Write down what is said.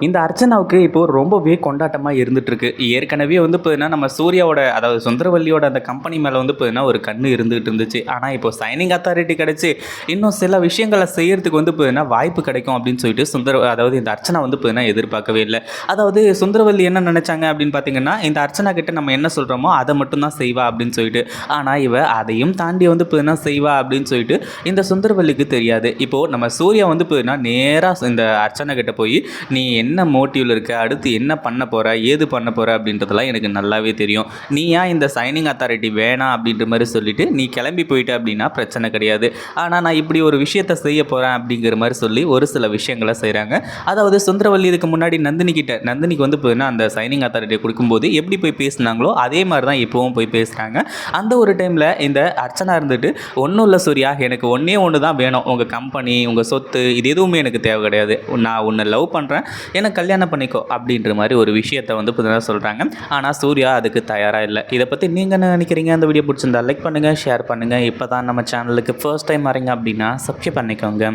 இந்த அர்ச்சனாவுக்கு இப்போ ரொம்பவே கொண்டாட்டமா இருந்துட்டுருக்கு. ஏற்கனவே வந்து பார்த்தீங்கன்னா, நம்ம சூர்யாவோட அதாவது சுந்தரவல்லியோட அந்த கம்பெனி மேல வந்து பார்த்தீங்கன்னா, ஒரு கண்ணு இருந்துகிட்டு இருந்துச்சு. ஆனா, இப்போ சைனிங் அத்தாரிட்டி கிடைச்சு, இன்னும் சில விஷயங்கள செய்யறதுக்கு வந்து பார்த்தீங்கன்னா, வாய்ப்பு கிடைக்கும் அப்படின்னு சொல்லிட்டு அதாவது இந்த அர்ச்சனா வந்து பார்த்தீங்கன்னா, எதிர்பார்க்கவே இல்ல. அதாவது சுந்தரவல்லி என்ன நினைச்சாங்க அப்படின்னு பார்த்தீங்கன்னா, இந்த அர்ச்சனா கிட்ட நம்ம என்ன சொல்றோமோ, அத மட்டும் தான் செய்வா அப்படின்னு சொல்லிட்டு. ஆனா, இவ அதையும் தாண்டி வந்து பார்த்தீங்கன்னா, செய்வா அப்படின்னு சொல்லிட்டு இந்த சுந்தரவல்லிக்கு தெரியாது. இப்போ நம்ம சூர்யா வந்து பார்த்தீங்கன்னா, நேரா இந்த அர்ச்சனா கிட்ட போய், "நீ என்ன மோட்டிவ்ல இருக்க, அடுத்து என்ன பண்ண போற, ஏது பண்ண போற அப்படின்றதெல்லாம் எனக்கு நல்லாவே தெரியும். நீ ஏன் இந்த சைனிங் அத்தாரிட்டி வேணாம் அப்படின்ற மாதிரி சொல்லிட்டு நீ கிளம்பி போயிட்ட அப்படின்னா பிரச்சனை கிடையாது. ஆனால் நான் இப்படி ஒரு விஷயத்த செய்ய போகிறேன் அப்படிங்கிற மாதிரி சொல்லி ஒரு சில விஷயங்களை செய்கிறாங்க. அதாவது சுந்தரவல்லி இதுக்கு முன்னாடி நந்தினிக்கு வந்து பார்த்தீங்கன்னா அந்த சைனிங் அத்தாரிட்டியை கொடுக்கும்போது எப்படி போய் பேசினாங்களோ அதே மாதிரி தான் இப்போவும் போய் பேசுகிறாங்க. அந்த ஒரு டைமில் இந்த அர்ச்சனா இருந்துட்டு, ஒன்றும் இல்லை சூர்யா, எனக்கு ஒன்றே ஒன்று தான் வேணும், உங்கள் கம்பெனி, உங்கள் சொத்து, இது எதுவுமே எனக்கு தேவை கிடையாது. நான் உன்னை லவ் பண்ணுறேன், எனக்கு கல்யாணம் பண்ணிக்கோ அப்படின்ற மாதிரி ஒரு விஷயத்தை வந்து புதுதாக சொல்கிறாங்க. ஆனால் சூர்யா அதுக்கு தயாராக இல்லை. இதை பற்றி நீங்கள் என்ன நினைக்கிறீங்க? அந்த வீடியோ பிடிச்சிருந்தா லைக் பண்ணுங்கள், ஷேர் பண்ணுங்கள். இப்போ தான் நம்ம சேனலுக்கு ஃபர்ஸ்ட் டைம் வரீங்க அப்படின்னா சப்ஸ்கிரைப் பண்ணிக்கோங்க.